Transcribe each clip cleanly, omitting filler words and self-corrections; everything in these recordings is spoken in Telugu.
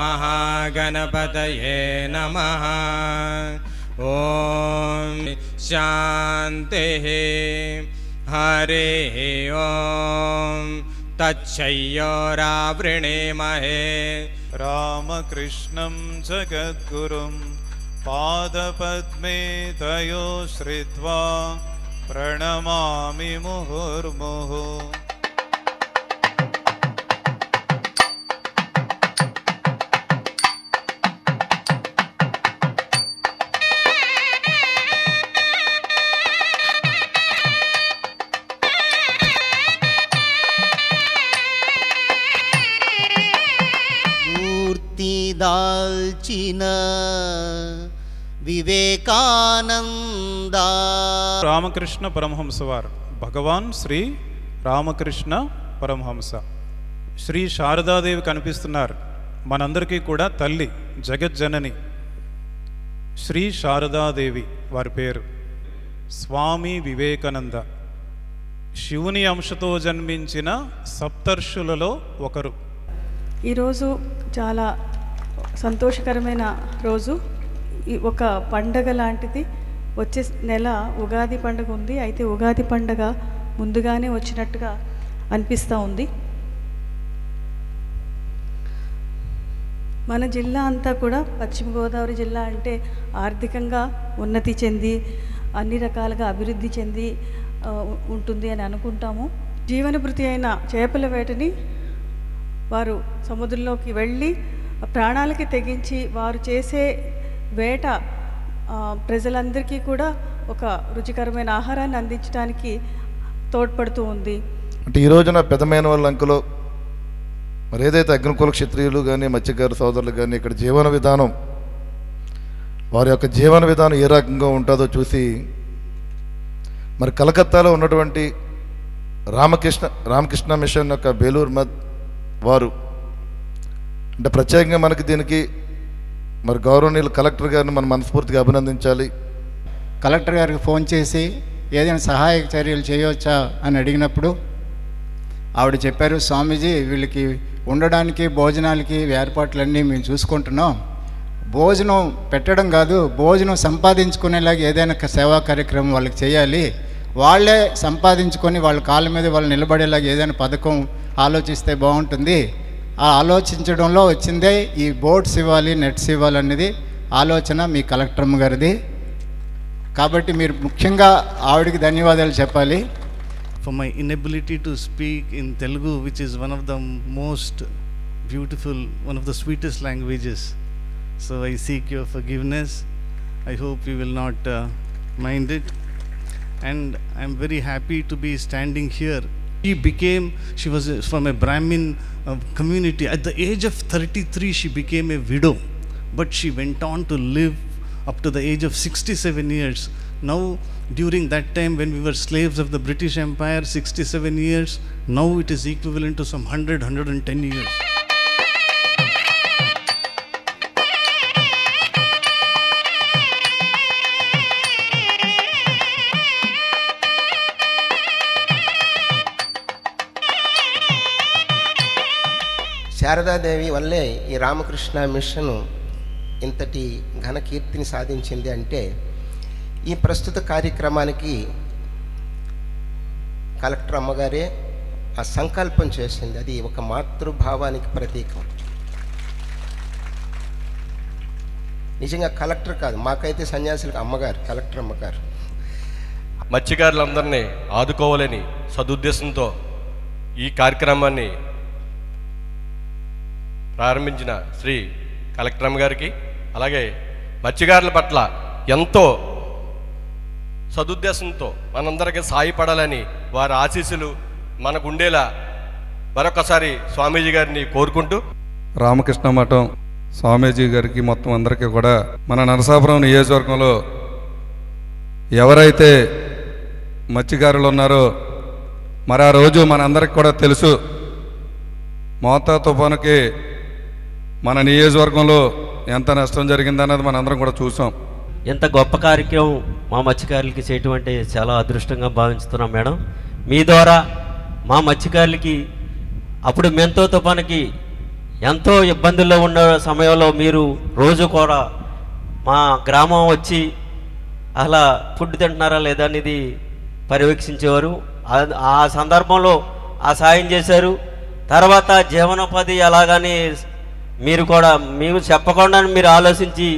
महागणपतये नमः। ओम शान्तिः हरिः ओम तच्छयोरावृणीमहे। रामकृष्णं जगद्गुरुं पादपद्मे तयो श्रित्वा प्रणमामि मुहुर्मुहुः। దాల్చిన వివేకానంద రామకృష్ణ పరమహంస వారు భగవాన్ శ్రీ రామకృష్ణ పరమహంస. శ్రీ శారదాదేవి కనిపిస్తున్నారు మనందరికీ కూడా తల్లి, జగజ్జనని శ్రీ శారదాదేవి వారి పేరు. స్వామి వివేకానంద శివుని అంశతో జన్మించిన సప్తర్షులలో ఒకరు. ఈరోజు చాలా సంతోషకరమైన రోజు. ఒక పండగ లాంటిది. వచ్చే నెల ఉగాది పండుగ ఉంది. అయితే ఉగాది పండుగ ముందుగానే వచ్చినట్టుగా అనిపిస్తూ ఉంది. మన జిల్లా అంతా కూడా పశ్చిమ గోదావరి జిల్లా అంటే ఆర్థికంగా ఉన్నతి చెంది అన్ని రకాలుగా అభివృద్ధి చెంది ఉంటుంది అని అనుకుంటాము. జీవనభృతి అయిన చేపల వేటని వారు సముద్రంలోకి వెళ్ళి ప్రాణాలకి తెగించి వారు చేసే వేట ప్రజలందరికీ కూడా ఒక రుచికరమైన ఆహారాన్ని అందించడానికి తోడ్పడుతూ ఉంది. అంటే ఈ రోజున పెద్దమైన వాళ్ళ అంకులో మరి ఏదైతే అగ్నికుల క్షత్రియులు కానీ మత్స్యకారు సోదరులు కానీ ఇక్కడ జీవన విధానం, వారి యొక్క జీవన విధానం ఏ రకంగా ఉంటుందో చూసి మరి కలకత్తాలో ఉన్నటువంటి రామకృష్ణ మిషన్ యొక్క బేలూరు మద్ వారు అంటే ప్రత్యేకంగా మనకి దీనికి మరి గౌరవనీయులు కలెక్టర్ గారిని మనం మనస్ఫూర్తిగా అభినందించాలి. కలెక్టర్ గారికి ఫోన్ చేసి ఏదైనా సహాయక చర్యలు చేయవచ్చా అని అడిగినప్పుడు ఆవిడ చెప్పారు, స్వామీజీ వీళ్ళకి ఉండడానికి భోజనాలకి ఏర్పాట్లన్నీ మేము చూసుకుంటున్నాం. భోజనం పెట్టడం కాదు, భోజనం సంపాదించుకునేలాగా ఏదైనా సేవా కార్యక్రమం వాళ్ళకి చేయాలి. వాళ్ళే సంపాదించుకొని వాళ్ళ కాళ్ళ మీద వాళ్ళు నిలబడేలాగా ఏదైనా పథకం ఆలోచిస్తే బాగుంటుంది. ఆ ఆలోచించడంలో వచ్చిందే ఈ బోట్స్ ఇవ్వాలి, నెట్స్ ఇవ్వాలి అనేది ఆలోచన మీ కలెక్టర్ గారిది. కాబట్టి మీరు ముఖ్యంగా ఆవిడకి ధన్యవాదాలు చెప్పాలి. For my inability to speak in Telugu, which is one of the most beautiful, one of the sweetest languages, so I seek your forgiveness. I hope you will not mind it, and I am very happy to be standing here. She was from a Brahmin community. At the age of 33 she became a widow, but she went on to live up to the age of 67 years. Now during that time when we were slaves of the British Empire, 67 years, now it is equivalent to some 110 years. Sharada Devi వల్లే ఈ రామకృష్ణ మిషన్ ఇంతటి ఘన కీర్తిని సాధించింది అంటే ఈ ప్రస్తుత కార్యక్రమానికి కలెక్టర్ అమ్మగారే ఆ సంకల్పం చేసింది. అది ఒక మాతృభావానికి ప్రతీకం. నిజంగా కలెక్టర్ కాదు, మాకైతే సన్యాసులకు అమ్మగారు, కలెక్టర్ అమ్మగారు. మత్స్యకారులందరినీ ఆదుకోవాలని సదుద్దేశంతో ఈ కార్యక్రమాన్ని ప్రారంభించిన శ్రీ కలెక్టర్ అమ్మ గారికి, అలాగే మత్స్యకారుల పట్ల ఎంతో సదుద్దేశంతో మనందరికీ సాయపడాలని వారి ఆశీస్సులు మనకు ఉండేలా మరొకసారి స్వామీజీ గారిని కోరుకుంటూ, రామకృష్ణ మఠం స్వామీజీ గారికి మొత్తం అందరికీ కూడా మన నరసాపురం నియోజకవర్గంలో ఎవరైతే మత్స్యకారులు ఉన్నారో మరి ఆ రోజు మనందరికి కూడా తెలుసు, మోతా తుఫానుకి మన నియోజకవర్గంలో ఎంత నష్టం జరిగిందన్నది మనందరం కూడా చూసాం. ఎంత గొప్ప కార్యక్రమం మా మత్స్యకారులకి చేయటం అంటే చాలా అదృష్టంగా భావిస్తున్నాం మేడం. మీ ద్వారా మా మత్స్యకారులకి అప్పుడు మెంతో తుఫానుకి ఎంతో ఇబ్బందుల్లో ఉన్న సమయంలో మీరు రోజు కూడా మా గ్రామం వచ్చి అలా ఫుడ్ తింటున్నారా లేదా అనేది పర్యవేక్షించేవారు. ఆ సందర్భంలో ఆ సాయం చేశారు. తర్వాత జీవనోపాధి ఎలాగని మీరు కూడా మేము చెప్పకుండా మీరు ఆలోచించి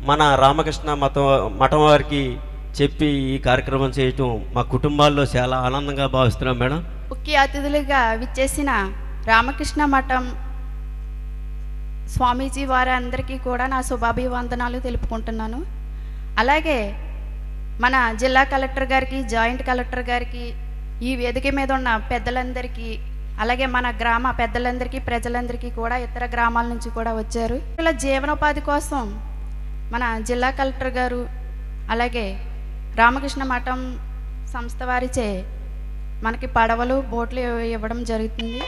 మన రామకృష్ణ మఠం వారికి చెప్పి ఈ కార్యక్రమం చేయటం మా కుటుంబాల్లో చాలా ఆనందంగా భావిస్తున్నాం మేడం. ముఖ్య అతిథులుగా విచ్చేసిన రామకృష్ణ మఠం స్వామీజీ వారి అందరికీ కూడా నా శుభాభివందనాలు తెలుపుకుంటున్నాను. అలాగే మన జిల్లా కలెక్టర్ గారికి, జాయింట్ కలెక్టర్ గారికి, ఈ వేదిక మీద ఉన్న పెద్దలందరికీ, అలాగే మన గ్రామ పెద్దలందరికీ, ప్రజలందరికీ కూడా ఇతర గ్రామాల నుంచి కూడా వచ్చారు. ఇలా జీవనోపాధి కోసం మన జిల్లా కలెక్టర్ గారు అలాగే రామకృష్ణ మఠం సంస్థ వారిచే మనకి పడవలు, బోట్లు ఇవ్వడం జరుగుతుంది.